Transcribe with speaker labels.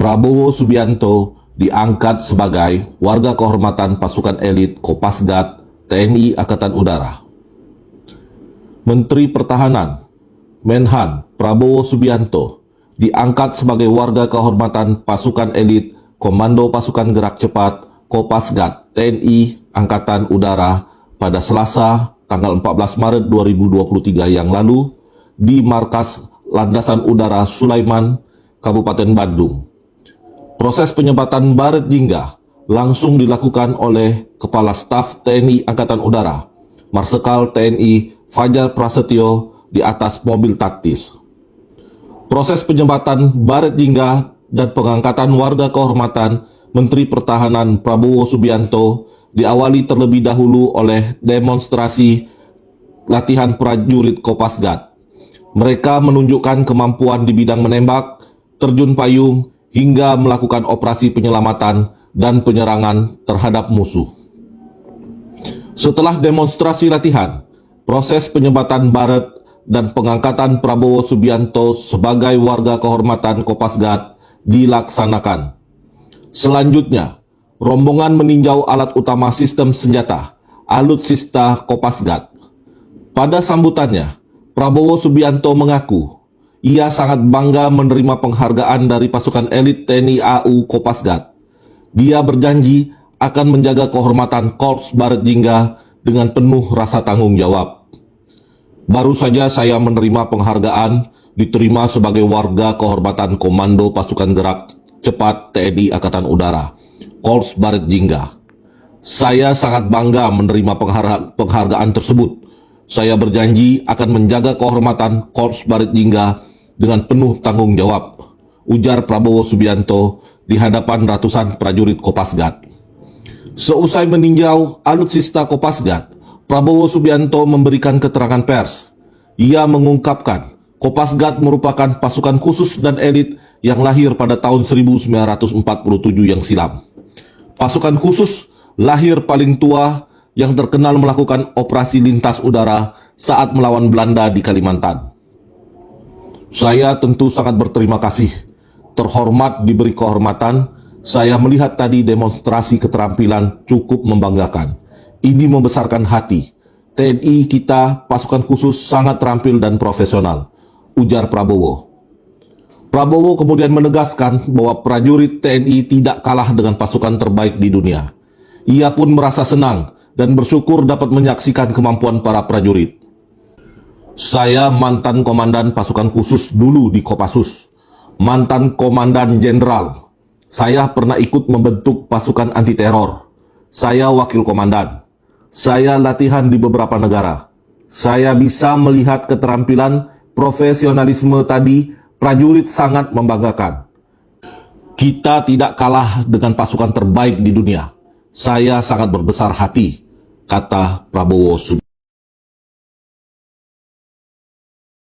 Speaker 1: Prabowo Subianto diangkat sebagai warga kehormatan pasukan elit Kopasgat TNI Angkatan Udara. Menteri Pertahanan Menhan Prabowo Subianto diangkat sebagai warga kehormatan pasukan elit Komando Pasukan Gerak Cepat Kopasgat TNI Angkatan Udara pada Selasa tanggal 14 Maret 2023 yang lalu di Markas Landasan Udara Sulaiman, Kabupaten Bandung. Proses penyebatan Baret Jingga langsung dilakukan oleh Kepala Staf TNI Angkatan Udara, Marsikal TNI Fajar Prasetyo di atas mobil taktis. Proses penyebatan Baret Jingga dan pengangkatan warga kehormatan Menteri Pertahanan Prabowo Subianto diawali terlebih dahulu oleh demonstrasi latihan prajurit Kopasgat. Mereka menunjukkan kemampuan di bidang menembak, terjun payung, hingga melakukan operasi penyelamatan dan penyerangan terhadap musuh. Setelah demonstrasi latihan, proses penyebatan Baret dan pengangkatan Prabowo Subianto sebagai warga kehormatan Kopasgat dilaksanakan. Selanjutnya, rombongan meninjau alat utama sistem senjata, Alutsista Kopasgat. Pada sambutannya, Prabowo Subianto mengaku ia sangat bangga menerima penghargaan dari pasukan elit TNI AU Kopasgat. Dia berjanji akan menjaga kehormatan Korps Baret Jingga dengan penuh rasa tanggung jawab. Baru saja saya menerima penghargaan diterima sebagai warga kehormatan Komando Pasukan Gerak Cepat TNI Angkatan Udara, Korps Baret Jingga. Saya sangat bangga menerima penghargaan tersebut. Saya berjanji akan menjaga kehormatan Korps Baret Jingga dengan penuh tanggung jawab, ujar Prabowo Subianto di hadapan ratusan prajurit Kopasgat. Seusai meninjau alutsista Kopasgat, Prabowo Subianto memberikan keterangan pers. Ia mengungkapkan Kopasgat merupakan pasukan khusus dan elit yang lahir pada tahun 1947 yang silam. Pasukan khusus lahir paling tua yang terkenal melakukan operasi lintas udara saat melawan Belanda di Kalimantan. Saya tentu sangat berterima kasih, terhormat diberi kehormatan. Saya melihat tadi demonstrasi keterampilan cukup membanggakan. Ini membesarkan hati. TNI kita, pasukan khusus sangat terampil dan profesional, ujar Prabowo. Prabowo kemudian menegaskan bahwa prajurit TNI tidak kalah dengan pasukan terbaik di dunia. Ia pun merasa senang dan bersyukur dapat menyaksikan kemampuan para prajurit. Saya mantan komandan pasukan khusus dulu di Kopassus, mantan komandan jenderal. Saya pernah ikut membentuk pasukan anti teror. Saya wakil komandan. Saya latihan di beberapa negara. Saya bisa melihat keterampilan, profesionalisme tadi, prajurit sangat membanggakan. Kita tidak kalah dengan pasukan terbaik di dunia. Saya sangat berbesar hati, kata Prabowo Subianto.